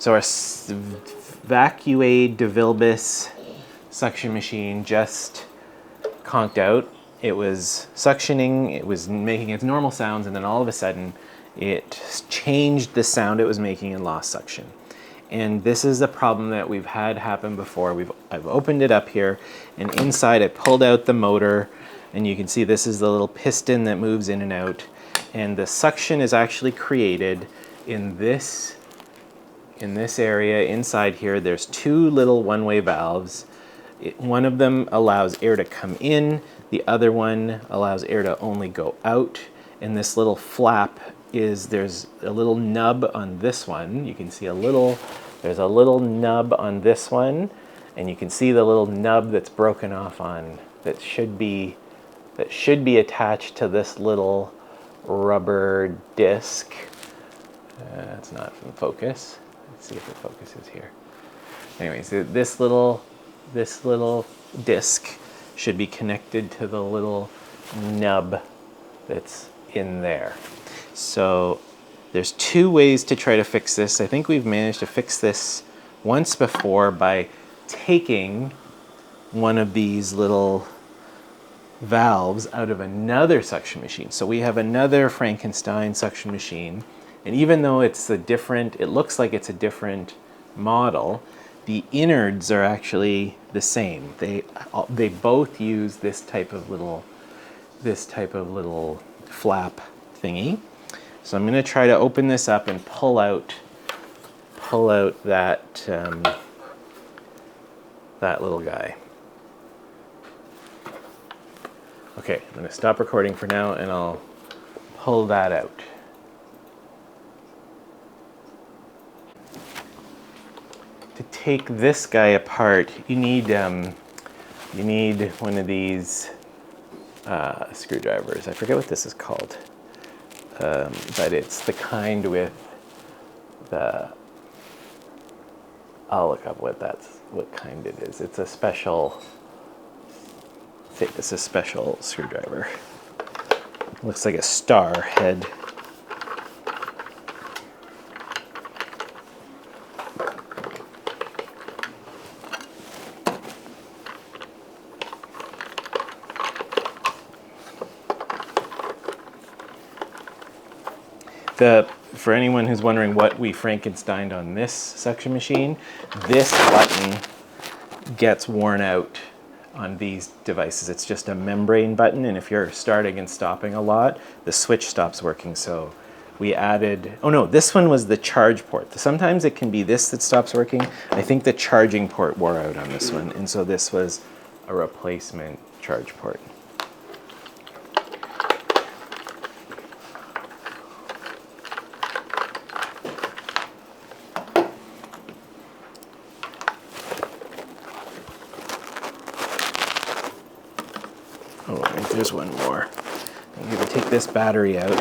So our Vacu Aide de Vilbus suction machine just conked out. It was suctioning, it was making its normal sounds, and then all of a sudden it changed the sound it was making and lost suction. And this is a problem that we've had happen before. I've opened it up here, and inside I pulled out the motor, and you can see this is the little piston that moves in and out. And the suction is actually created in this area inside here. There's two little one-way valves. One of them allows air to come in, the other one allows air to only go out. And this little flap there's a little nub on this one. You can see there's a little nub on this one, and you can see the little nub that's broken off that should be attached to this little rubber disc. It's not in focus. Let's see if it focuses here. Anyways, this little disc should be connected to the little nub that's in there. So there's two ways to try to fix this. I think we've managed to fix this once before by taking one of these little valves out of another suction machine. So we have another Frankenstein suction machine, and even though it looks like it's a different model, the innards are actually the same. They both use this type of little flap thingy. So I'm going to try to open this up and pull out that little guy. Okay, I'm going to stop recording for now, and I'll pull that out. To take this guy apart, you need one of these screwdrivers. I forget what this is called, but it's the kind with I'll look up what kind it is. It's a special screwdriver. Looks like a star head. For anyone who's wondering what we Frankensteined on this suction machine, this button gets worn out on these devices. It's just a membrane button, and if you're starting and stopping a lot, the switch stops working. So we added, oh no, this one was the charge port. Sometimes it can be this that stops working. I think the charging port wore out on this one, and so this was a replacement charge port. Oh, there's one more. I'm going to take this battery out.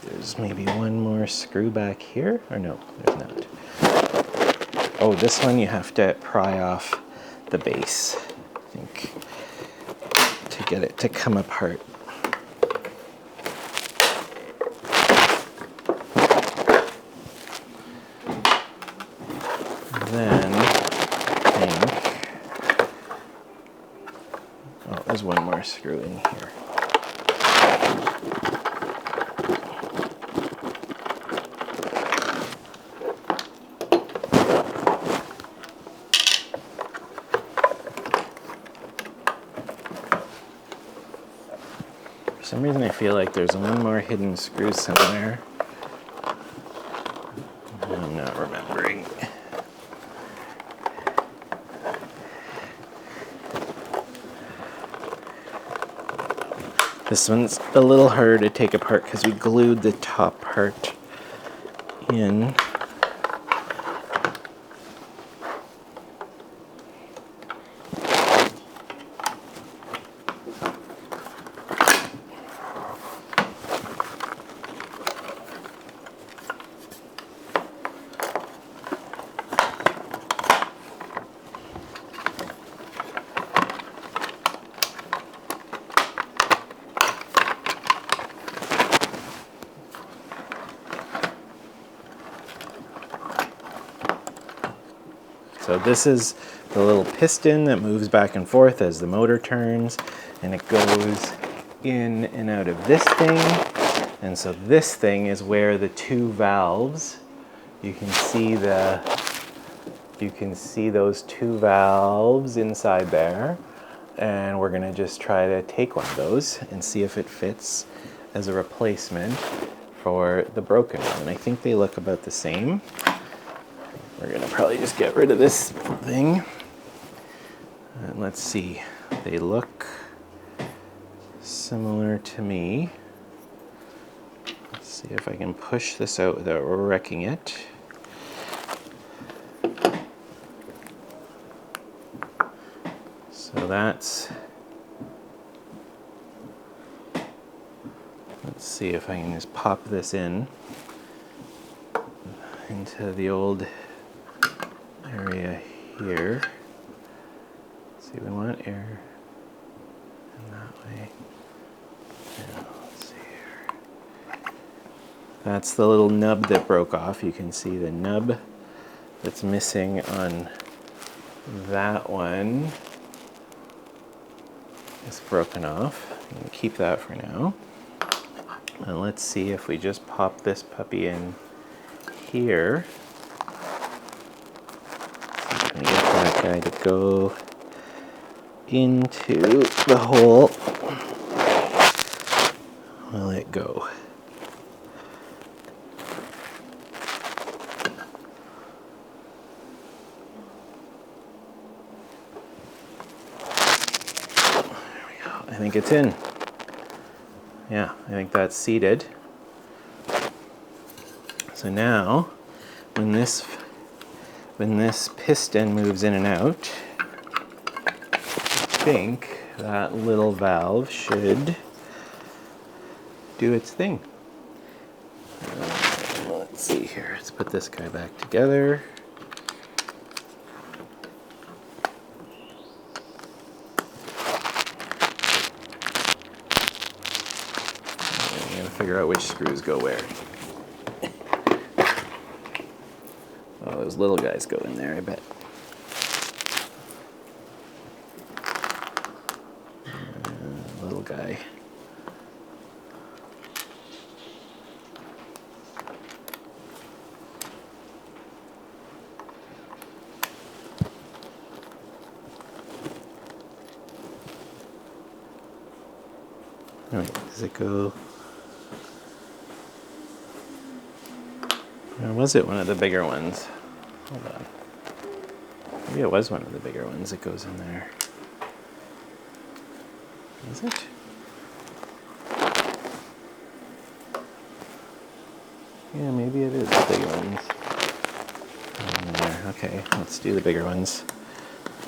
There's maybe one more screw back here. Or no, there's not. Oh, this one you have to pry off the base, I think, to get it to come apart. Then there's one more screw in here. For some reason I feel like there's one more hidden screw somewhere. I'm not remembering. This one's a little harder to take apart because we glued the top part in. So this is the little piston that moves back and forth as the motor turns, and it goes in and out of this thing. And so this thing is where the two valves, you can see those two valves inside there. And we're gonna just try to take one of those and see if it fits as a replacement for the broken one. And I think they look about the same. We're gonna probably just get rid of this thing. And let's see, they look similar to me. Let's see if I can push this out without wrecking it. So let's see if I can just pop this into the old area here. See, we want air in that way. Yeah, let's see here. That's the little nub that broke off. You can see the nub that's missing on that one. It's broken off. I'm gonna keep that for now. And let's see if we just pop this puppy in here. I'm gonna get that guy to go into the hole. I'll let go. I think it's in. Yeah, I think that's seated. So now, when this piston moves in and out, I think that little valve should do its thing. Let's see here. Let's put this guy back together. Figure out which screws go where. Oh, those little guys go in there, I bet. Little guy. Wait, does it go? Or was it one of the bigger ones? Hold on. Maybe it was one of the bigger ones that goes in there. Is it? Yeah, maybe it is the bigger ones. In there. Okay, let's do the bigger ones.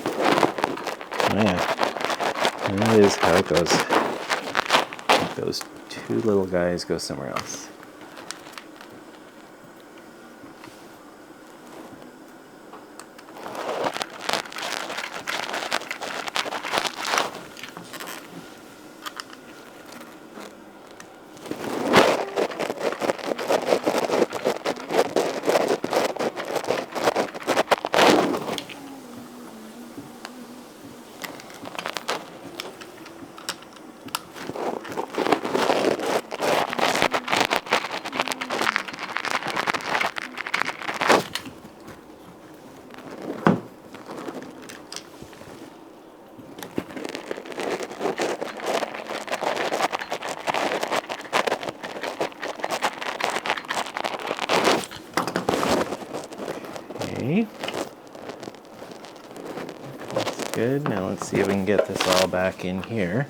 Oh yeah. And that is how it goes. Those two little guys go somewhere else. That's good. Now let's see if we can get this all back in here.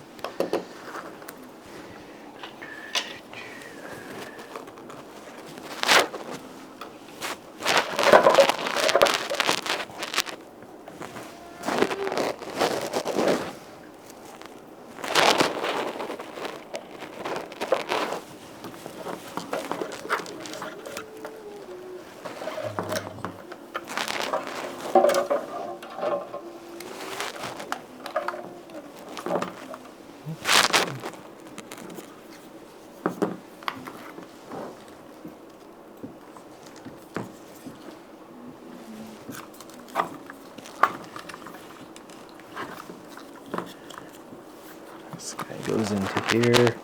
goes into here.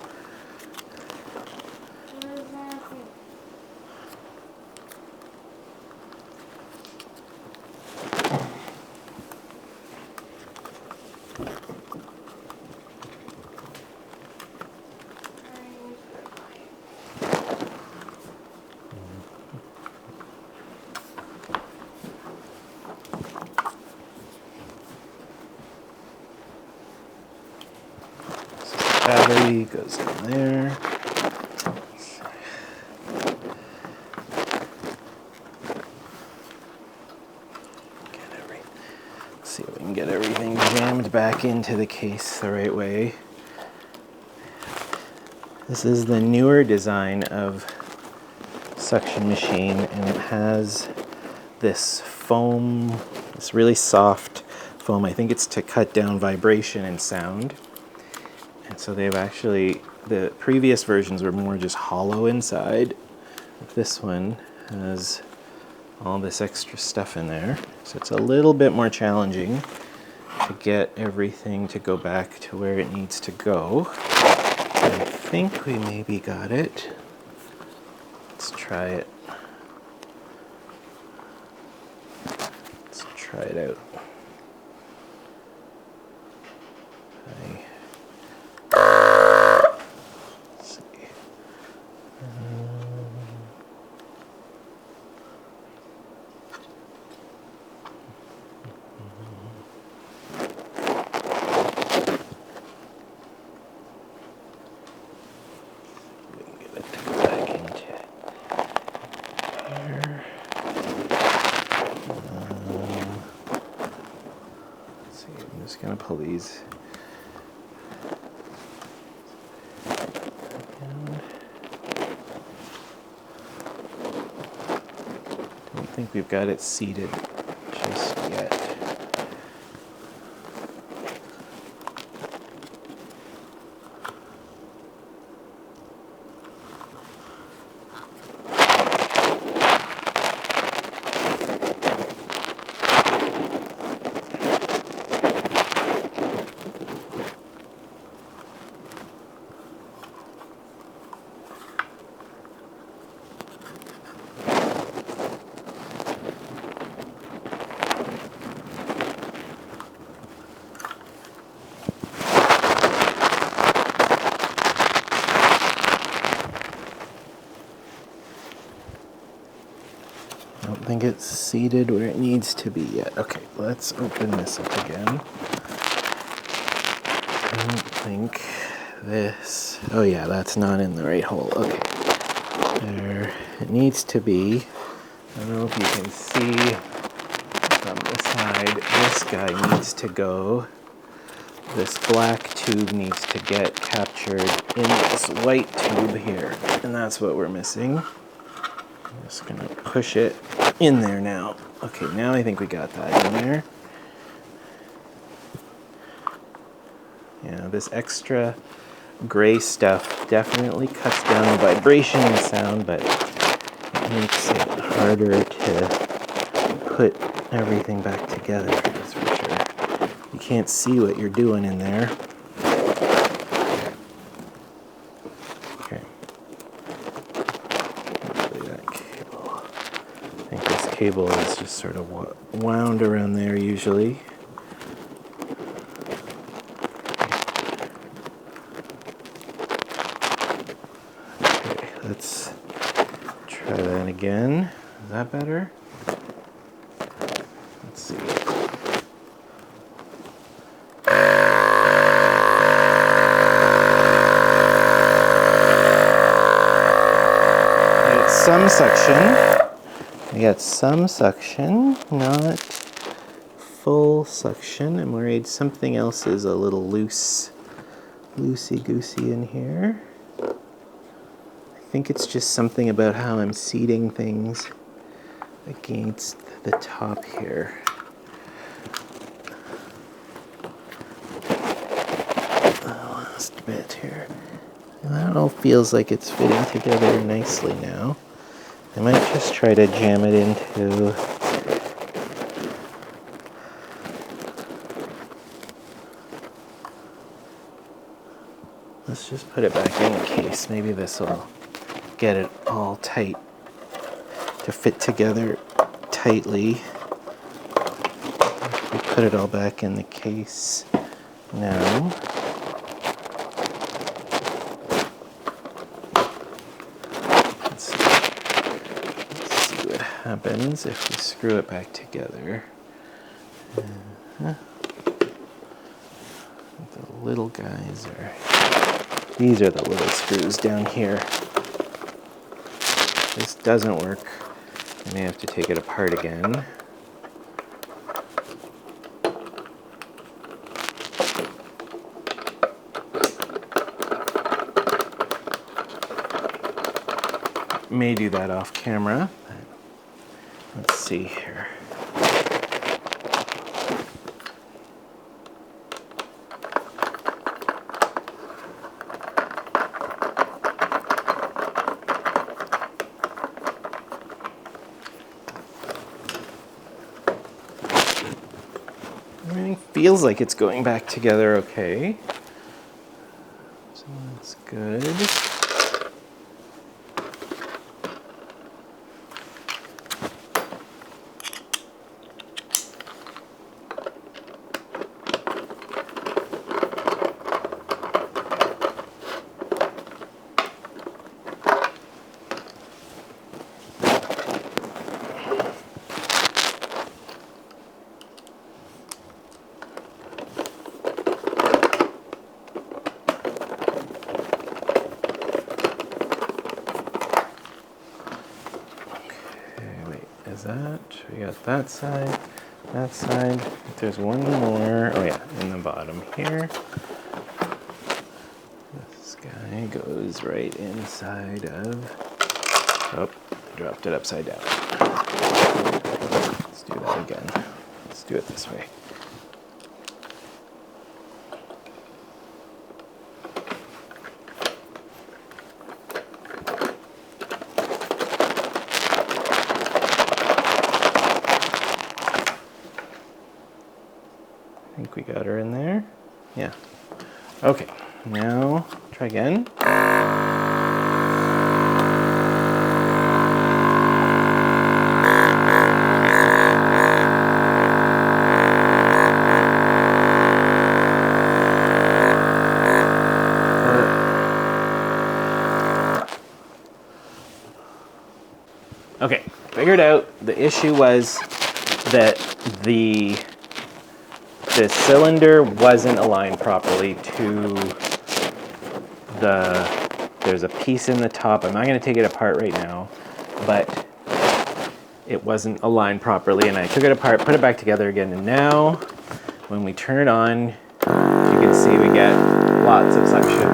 Battery goes in there. Let's see if we can get everything jammed back into the case the right way. This is the newer design of suction machine, and it has this foam, this really soft foam. I think it's to cut down vibration and sound. And so they've actually, the previous versions were more just hollow inside. This one has all this extra stuff in there. So it's a little bit more challenging to get everything to go back to where it needs to go. I think we maybe got it. Let's try it. Let's try it out. Gonna pull these. Don't think we've got it seated just yet. I don't think it's seated where it needs to be yet. Okay, let's open this up again. I don't think this... Oh yeah, that's not in the right hole. Okay. There it needs to be. I don't know if you can see from the side. This guy needs to go. This black tube needs to get captured in this white tube here. And that's what we're missing. I'm just gonna push it in there now. Okay, now I think we got that in there. Yeah, this extra gray stuff definitely cuts down the vibration and sound, but it makes it harder to put everything back together, that's for sure. You can't see what you're doing in there. Okay. I think this cable is just sort of wound around there usually. Okay, let's try that again. Is that better? Let's see. Some suction. We got some suction, not full suction. I'm worried something else is a little loosey-goosey in here. I think it's just something about how I'm seating things against the top here. The last bit here. That all feels like it's fitting together nicely now. I might just try to jam it into let's just put it back in the case. Maybe this will get it all tight to fit together tightly. We put it all back in the case now. Let's see what happens if we screw it back together. The little guys are, these are the little screws down here. This doesn't work. I may have to take it apart again. May do that off camera. Let's see here. Everything feels like it's going back together okay. So that's good. Is that, we got that side, that side. There's one more, oh yeah, in the bottom here. This guy goes right inside of, oh, dropped it upside down. Let's do that again. Let's do it this way. I think we got her in there. Yeah. Okay, now try again. Okay, figured out the issue was that the cylinder wasn't aligned properly to there's a piece in the top. I'm not going to take it apart right now, but it wasn't aligned properly, and I took it apart, put it back together again, and now when we turn it on, you can see we get lots of suction.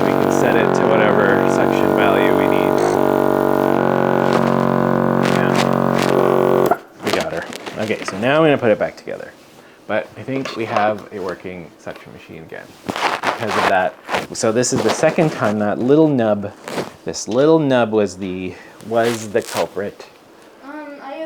We can set it to whatever suction value we need. Okay, so now I'm going to put it back together. But I think we have a working suction machine again because of that. So this is the second time that little nub, this little nub was the culprit.